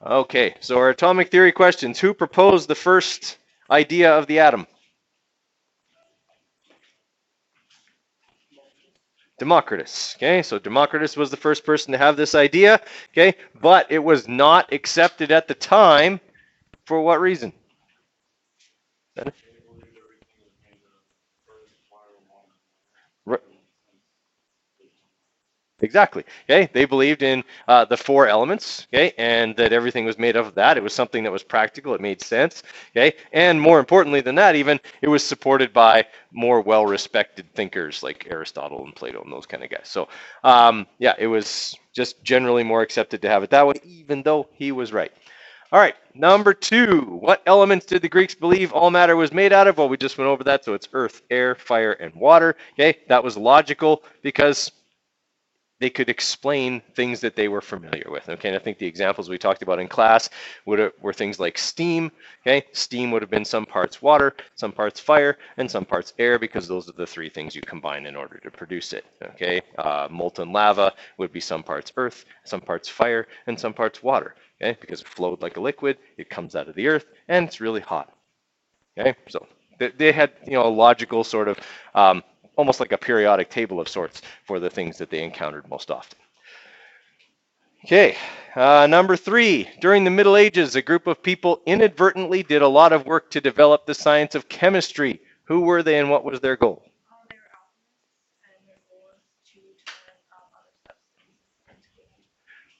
Okay, so our atomic theory questions. Who proposed the first idea of the atom? Democritus. Okay, so Democritus was the first person to have this idea. Okay, but it was not accepted at the time. For what reason? Exactly. Okay, they believed in the four elements. Okay, and that everything was made of that. It was something that was practical. It made sense. Okay, and more importantly than that, even it was supported by more well-respected thinkers like Aristotle and Plato and those kind of guys. So, yeah, it was just generally more accepted to have it that way, even though he was right. All right, number two. What elements did the Greeks believe all matter was made out of? Well, we just went over that. So it's earth, air, fire, and water. Okay, that was logical because they could explain things that they were familiar with. Okay, and I think the examples we talked about in class were things like steam. Okay, steam would have been some parts water, some parts fire, and some parts air, because those are the three things you combine in order to produce it. Okay, molten lava would be some parts earth, some parts fire, and some parts water. Okay, because it flowed like a liquid, it comes out of the earth, and it's really hot. Okay, so they had a logical sort of almost like a periodic table of sorts for the things that they encountered most often. Okay, number three. During the Middle Ages, a group of people inadvertently did a lot of work to develop the science of chemistry. Who were they and what was their goal?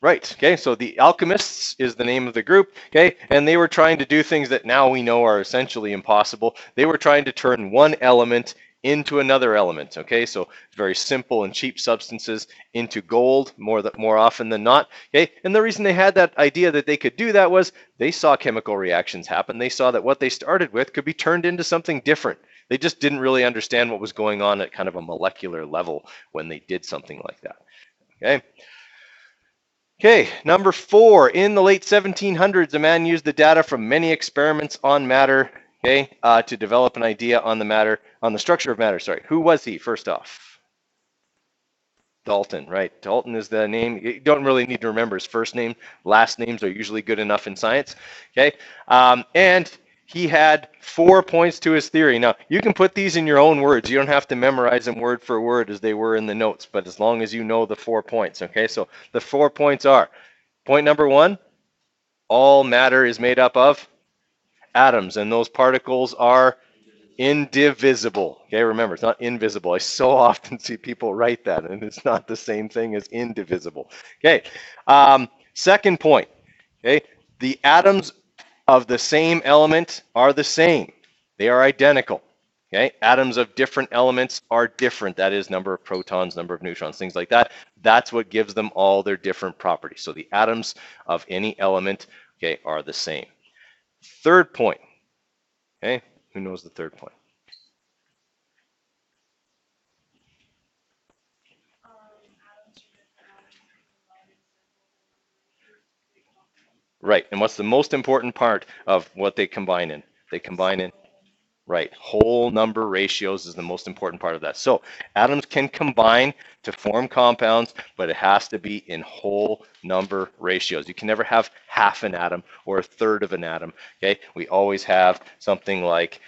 Right, okay, so the alchemists is the name of the group, okay, and they were trying to do things that now we know are essentially impossible. They were trying to turn one element into another element, okay, so very simple and cheap substances into gold more often than not, okay, and the reason they had that idea that they could do that was they saw chemical reactions happen. They saw that what they started with could be turned into something different. They just didn't really understand what was going on at kind of a molecular level when they did something like that, okay. Okay, number four. In the late 1700s, a man used the data from many experiments on matter, okay, to develop an idea on the structure of matter. Sorry, who was he? First off, Dalton. Right, Dalton is the name. You don't really need to remember his first name. Last names are usually good enough in science. Okay, and he had 4 points to his theory. Now, you can put these in your own words. You don't have to memorize them word for word as they were in the notes, but as long as you know the 4 points, okay? So the 4 points are, point number one, all matter is made up of atoms, and those particles are indivisible. Okay, remember, it's not invisible. I so often see people write that, and it's not the same thing as indivisible. Okay, second point, okay, the atoms of the same element are the same. They are identical. Okay, atoms of different elements are different. That is number of protons, number of neutrons, things like that. That's what gives them all their different properties. So the atoms of any element, okay, are the same. Third point. Okay, who knows the third point? Right, and what's the most important part of what they combine in? They combine in, right, whole number ratios is the most important part of that. So atoms can combine to form compounds, but it has to be in whole number ratios. You can never have half an atom or a third of an atom, okay? We always have something like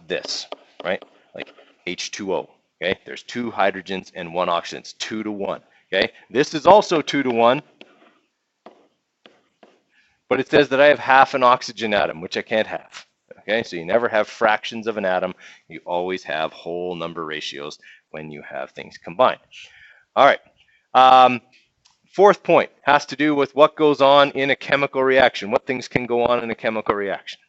this, right? Like H2O, okay? There's 2 hydrogens and 1 oxygen. It's 2 to 1, okay? This is also 2 to 1, but it says that I have half an oxygen atom, which I can't have. Okay, so you never have fractions of an atom. You always have whole number ratios when you have things combined. All right. Fourth point has to do with what goes on in a chemical reaction. What things can go on in a chemical reaction?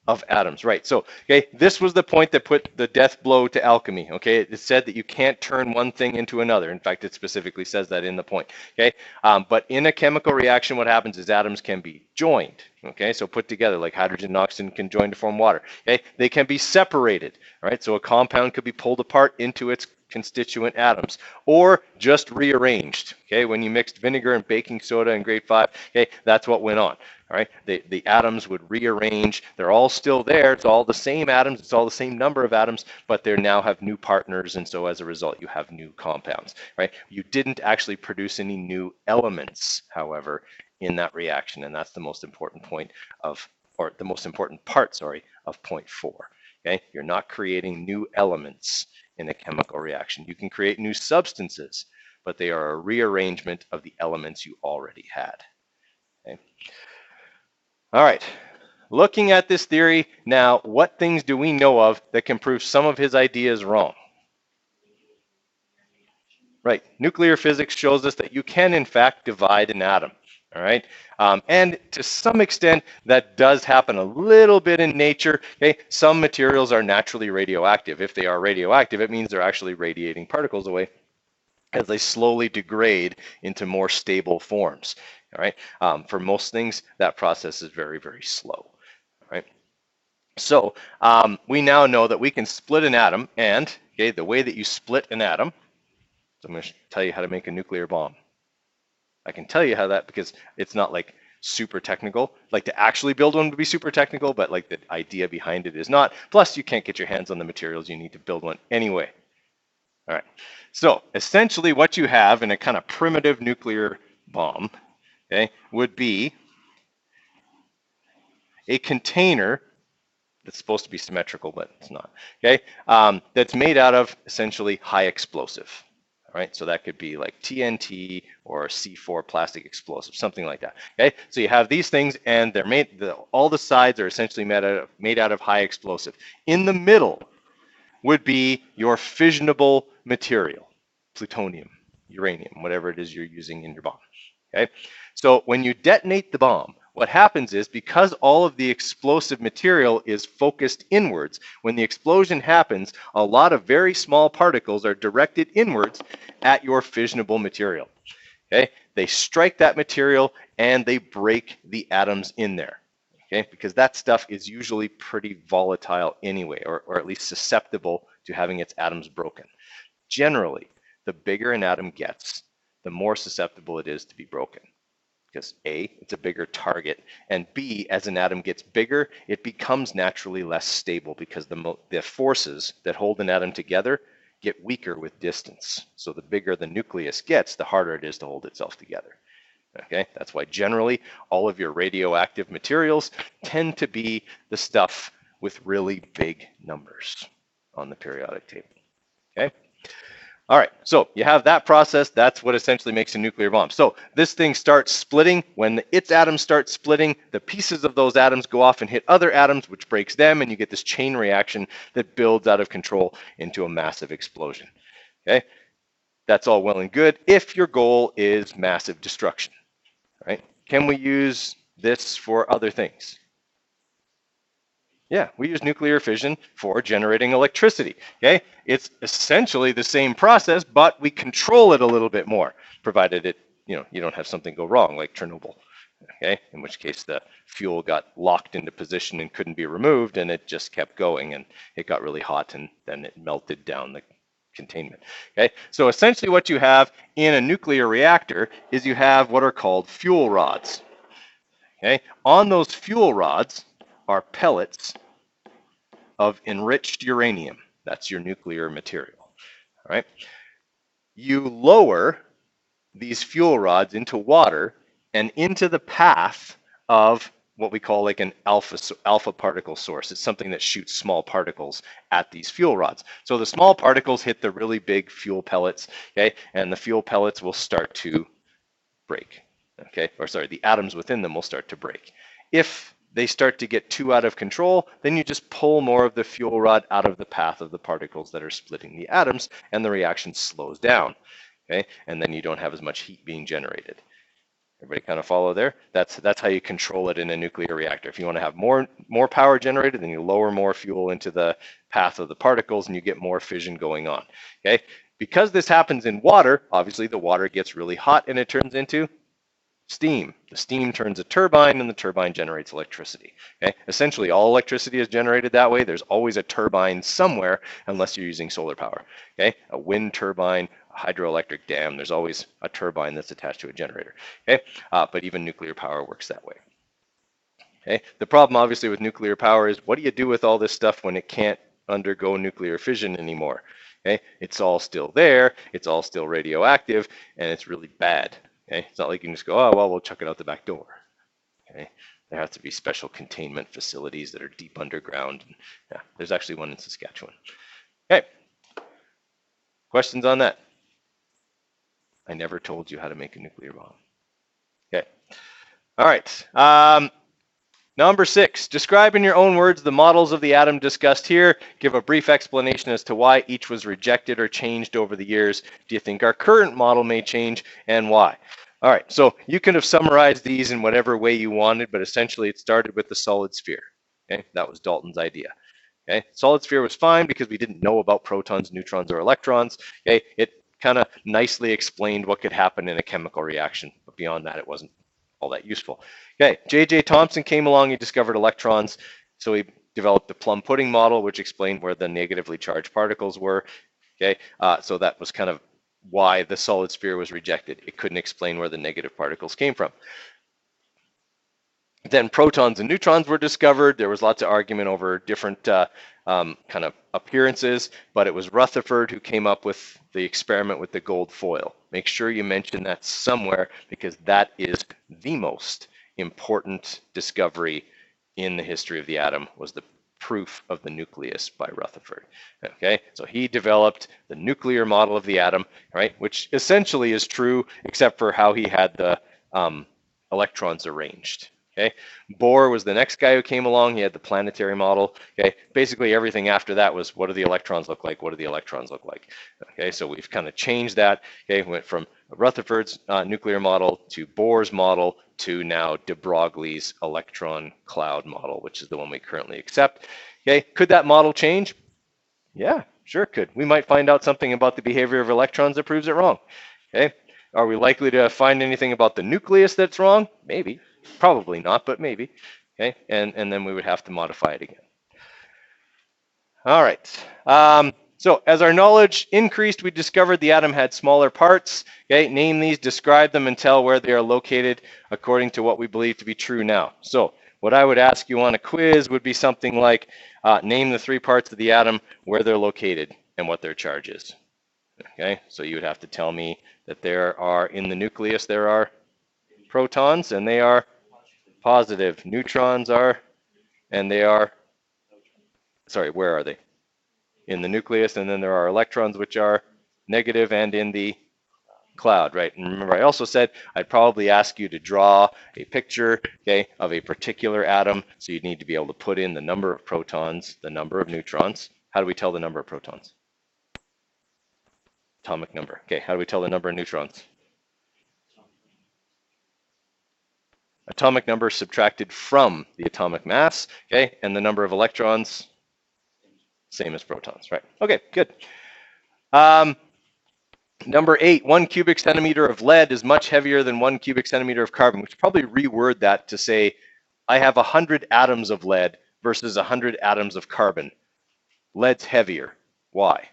Of atoms, right. So, okay, this was the point that put the death blow to alchemy, okay? It said that you can't turn one thing into another. In fact, it specifically says that in the point, okay? But in a chemical reaction, what happens is atoms can be joined, okay? So put together, like hydrogen and oxygen can join to form water, okay? They can be separated, all right? So a compound could be pulled apart into its constituent atoms, or just rearranged. Okay, when you mixed vinegar and baking soda in grade 5, okay, that's what went on. All right, the atoms would rearrange. They're all still there. It's all the same atoms. It's all the same number of atoms, but they now have new partners, and so as a result, you have new compounds. Right? You didn't actually produce any new elements, however, in that reaction, and that's the most important point of, or the most important part, sorry, of point 4. Okay, you're not creating new elements in a chemical reaction. You can create new substances, but they are a rearrangement of the elements you already had. Okay. All right, looking at this theory now, what things do we know of that can prove some of his ideas wrong? Right, nuclear physics shows us that you can in fact divide an atom. All right, and to some extent that does happen a little bit in nature. Okay, some materials are naturally radioactive. If they are radioactive, it means they're actually radiating particles away as they slowly degrade into more stable forms. All right, for most things, that process is very, very slow. All right, so we now know that we can split an atom, and okay, the way that you split an atom, so I'm going to tell you how to make a nuclear bomb. I can tell you how that, because it's not like super technical. Like to actually build one would be super technical, but like the idea behind it is not. Plus, you can't get your hands on the materials you need to build one anyway. All right, so essentially what you have in a kind of primitive nuclear bomb, okay, would be a container that's supposed to be symmetrical, but it's not, okay, that's made out of essentially high explosive. All right, so that could be like TNT or C4 plastic explosive, something like that. Okay, so you have these things, and they're made. All the sides are essentially made out of high explosive. In the middle would be your fissionable material, plutonium, uranium, whatever it is you're using in your bomb. Okay, so when you detonate the bomb, what happens is, because all of the explosive material is focused inwards, when the explosion happens, a lot of very small particles are directed inwards at your fissionable material. Okay, they strike that material and they break the atoms in there. Okay, because that stuff is usually pretty volatile anyway, or at least susceptible to having its atoms broken. Generally, the bigger an atom gets, the more susceptible it is to be broken. Because A, it's a bigger target, and B, as an atom gets bigger, it becomes naturally less stable, because the forces that hold an atom together get weaker with distance. So the bigger the nucleus gets, the harder it is to hold itself together. Okay, that's why generally all of your radioactive materials tend to be the stuff with really big numbers on the periodic table. Okay. All right, so you have that process. That's what essentially makes a nuclear bomb. So this thing starts splitting. When its atoms start splitting, the pieces of those atoms go off and hit other atoms, which breaks them, and you get this chain reaction that builds out of control into a massive explosion. Okay, that's all well and good if your goal is massive destruction. All right, can we use this for other things? Yeah, we use nuclear fission for generating electricity. Okay, it's essentially the same process, but we control it a little bit more, provided it, you don't have something go wrong like Chernobyl. Okay, in which case the fuel got locked into position and couldn't be removed, and it just kept going, and it got really hot, and then it melted down the containment. Okay, so essentially what you have in a nuclear reactor is you have what are called fuel rods. Okay, on those fuel rods are pellets of enriched uranium. That's your nuclear material. All right. You lower these fuel rods into water and into the path of what we call like an alpha particle source. It's something that shoots small particles at these fuel rods. So the small particles hit the really big fuel pellets, okay, and the fuel pellets will start to break. Okay, or sorry, the atoms within them will start to break. If they start to get too out of control, then you just pull more of the fuel rod out of the path of the particles that are splitting the atoms, and the reaction slows down. Okay, and then you don't have as much heat being generated. Everybody kind of follow there? That's how you control it in a nuclear reactor. If you want to have more power generated, then you lower more fuel into the path of the particles, and you get more fission going on. Okay, because this happens in water, obviously the water gets really hot and it turns into Steam. The steam turns a turbine, and the turbine generates electricity. Okay? Essentially, all electricity is generated that way. There's always a turbine somewhere, unless you're using solar power. Okay? A wind turbine, a hydroelectric dam, there's always a turbine that's attached to a generator. Okay? But even nuclear power works that way. Okay? The problem, obviously, with nuclear power is, what do you do with all this stuff when it can't undergo nuclear fission anymore? Okay? It's all still there, it's all still radioactive, and it's really bad. Okay? It's not like you can just go, oh, well, we'll chuck it out the back door. Okay? There has to be special containment facilities that are deep underground. Yeah, there's actually one in Saskatchewan. Okay. Questions on that? I never told you how to make a nuclear bomb. Okay. All right. Number 6, describe in your own words the models of the atom discussed here. Give a brief explanation as to why each was rejected or changed over the years. Do you think our current model may change, and why? All right, so you could have summarized these in whatever way you wanted, but essentially it started with the solid sphere. Okay, that was Dalton's idea. Okay, solid sphere was fine because we didn't know about protons, neutrons, or electrons. Okay, it kind of nicely explained what could happen in a chemical reaction, but beyond that, it wasn't all that useful. Okay, J.J. Thomson came along, he discovered electrons, so he developed the plum pudding model, which explained where the negatively charged particles were. Okay, so that was kind of why the solid sphere was rejected. It couldn't explain where the negative particles came from. Then protons and neutrons were discovered. There was lots of argument over different kind of appearances, but it was Rutherford who came up with the experiment with the gold foil. Make sure you mention that somewhere, because that is the most important discovery in the history of the atom, was the proof of the nucleus by Rutherford. Okay, so he developed the nuclear model of the atom, right, which essentially is true except for how he had the electrons arranged. Okay, Bohr was the next guy who came along. He had the planetary model. Okay, basically everything after that was, what do the electrons look like? What do the electrons look like? Okay, so we've kind of changed that. Okay, we went from Rutherford's nuclear model to Bohr's model to now de Broglie's electron cloud model, which is the one we currently accept. Okay, could that model change? Yeah, sure it could. We might find out something about the behavior of electrons that proves it wrong. Okay, are we likely to find anything about the nucleus that's wrong? Maybe. Probably not, but maybe. Okay, and then we would have to modify it again. All right. So as our knowledge increased, we discovered the atom had smaller parts. Okay, name these, describe them, and tell where they are located according to what we believe to be true now. So what I would ask you on a quiz would be something like, name the 3 parts of the atom, where they're located, and what their charge is. Okay, so you would have to tell me that there are, in the nucleus, there are protons, and they are positive. Neutrons are, and they are, sorry, where are they? In the nucleus, and then there are electrons, which are negative, and in the cloud, right? And remember, I also said I'd probably ask you to draw a picture, okay, of a particular atom, so you'd need to be able to put in the number of protons, the number of neutrons. How do we tell the number of protons? Atomic number. Okay, how do we tell the number of neutrons? Atomic number subtracted from the atomic mass, okay, and the number of electrons, same as protons, right? Okay, good. Number 8, 1 cubic centimeter of lead is much heavier than 1 cubic centimeter of carbon. We should probably reword that to say, I have 100 atoms of lead versus 100 atoms of carbon. Lead's heavier. Why?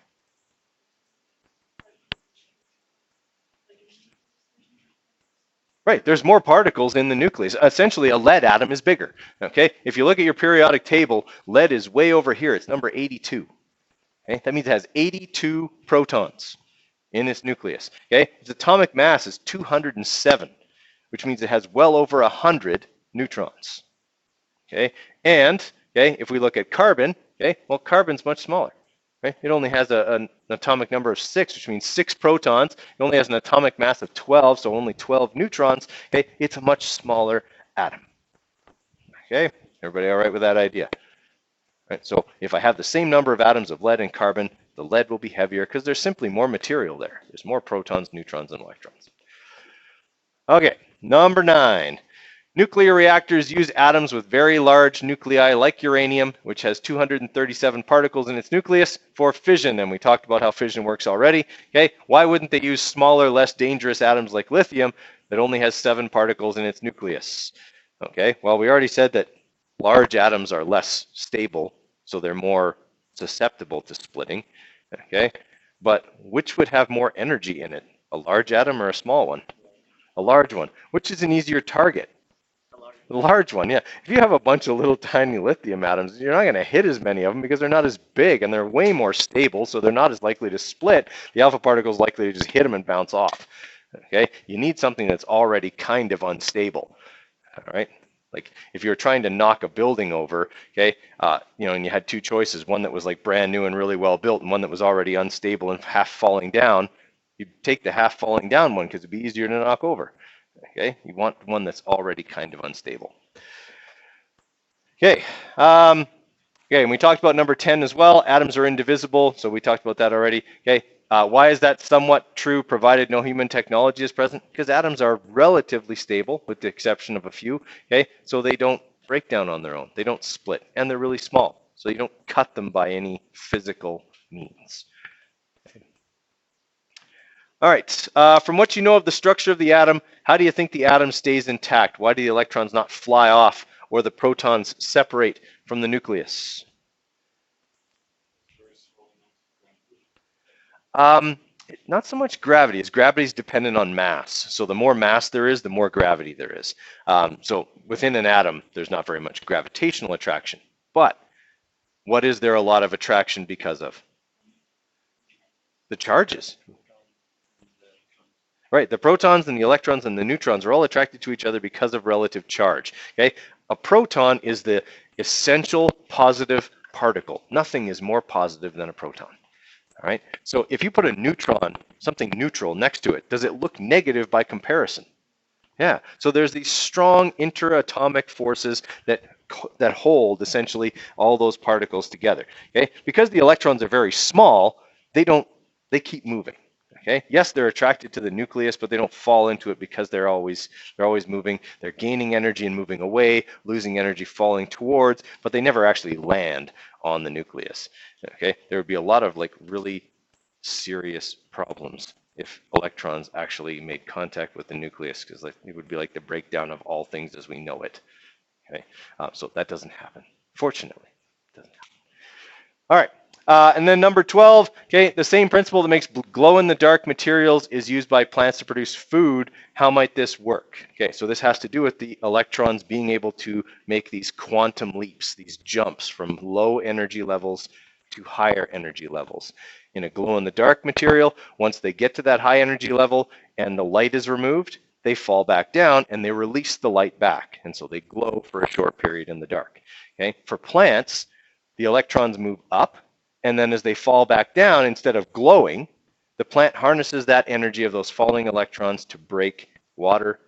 Right, there's more particles in the nucleus. Essentially, a lead atom is bigger. Okay, if you look at your periodic table, lead is way over here. It's number 82. Okay, that means it has 82 protons in its nucleus. Okay, its atomic mass is 207, which means it has well over 100 neutrons. Okay, and okay, if we look at carbon, okay, well, carbon's much smaller. Right? It only has an atomic number of 6, which means 6 protons. It only has an atomic mass of 12, so only 12 neutrons. Okay, it's a much smaller atom. Okay, everybody all right with that idea? Right, so if I have the same number of atoms of lead and carbon, the lead will be heavier because there's simply more material there. There's more protons, neutrons, and electrons. Okay, number 9. Nuclear reactors use atoms with very large nuclei like uranium, which has 237 particles in its nucleus, for fission. And we talked about how fission works already. Okay, why wouldn't they use smaller, less dangerous atoms like lithium that only has 7 particles in its nucleus. Okay, well, we already said that large atoms are less stable, so they're more susceptible to splitting. Okay, but which would have more energy in it, a large atom or a small one? A large one. Which is an easier target? The large one, yeah. If you have a bunch of little tiny lithium atoms, you're not going to hit as many of them because they're not as big and they're way more stable, so they're not as likely to split. The alpha particle is likely to just hit them and bounce off. Okay, you need something that's already kind of unstable. All right, like if you're trying to knock a building over, okay, and you had 2 choices, one that was like brand new and really well built, and one that was already unstable and half falling down. You'd take the half falling down one because it'd be easier to knock over. Okay, you want one that's already kind of unstable. Okay, and we talked about number 10 as well. Atoms are indivisible, so we talked about that already. Okay, why is that somewhat true provided no human technology is present? Because atoms are relatively stable with the exception of a few. Okay, so they don't break down on their own. They don't split, and they're really small, so you don't cut them by any physical means. All right, from what you know of the structure of the atom, how do you think the atom stays intact? Why do the electrons not fly off or the protons separate from the nucleus? Not so much gravity, as gravity is dependent on mass. So the more mass there is, the more gravity there is. So within an atom, there's not very much gravitational attraction. But what is there a lot of attraction because of? The charges. Right, the protons and the electrons and the neutrons are all attracted to each other because of relative charge. Okay, a proton is the essential positive particle. Nothing is more positive than a proton. All right, so if you put a neutron, something neutral next to it, does it look negative by comparison? Yeah, so there's these strong interatomic forces that hold essentially all those particles together. Okay, because the electrons are very small, they keep moving. Okay, yes, they're attracted to the nucleus, but they don't fall into it because they're always moving. They're gaining energy and moving away, losing energy, falling towards, but they never actually land on the nucleus. Okay, there would be a lot of like really serious problems if electrons actually made contact with the nucleus, because it would be like the breakdown of all things as we know it. Okay, so that doesn't happen. Fortunately, it doesn't happen. All right. And then number 12, okay, the same principle that makes glow-in-the-dark materials is used by plants to produce food. How might this work? Okay, so this has to do with the electrons being able to make these quantum leaps, these jumps from low energy levels to higher energy levels. In a glow-in-the-dark material, once they get to that high energy level and the light is removed, they fall back down and they release the light back. And so they glow for a short period in the dark. Okay, for plants, the electrons move up, and then as they fall back down, instead of glowing, the plant harnesses that energy of those falling electrons to break water,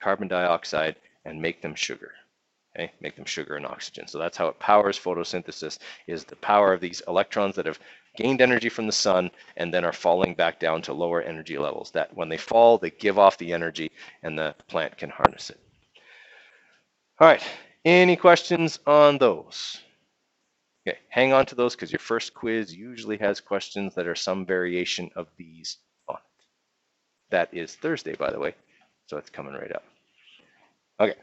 carbon dioxide, and make them sugar. Okay, make them sugar and oxygen. So that's how it powers photosynthesis, is the power of these electrons that have gained energy from the sun and then are falling back down to lower energy levels. That when they fall, they give off the energy and the plant can harness it. All right, any questions on those? Okay, hang on to those because your first quiz usually has questions that are some variation of these on it. That is Thursday, by the way, so it's coming right up. Okay.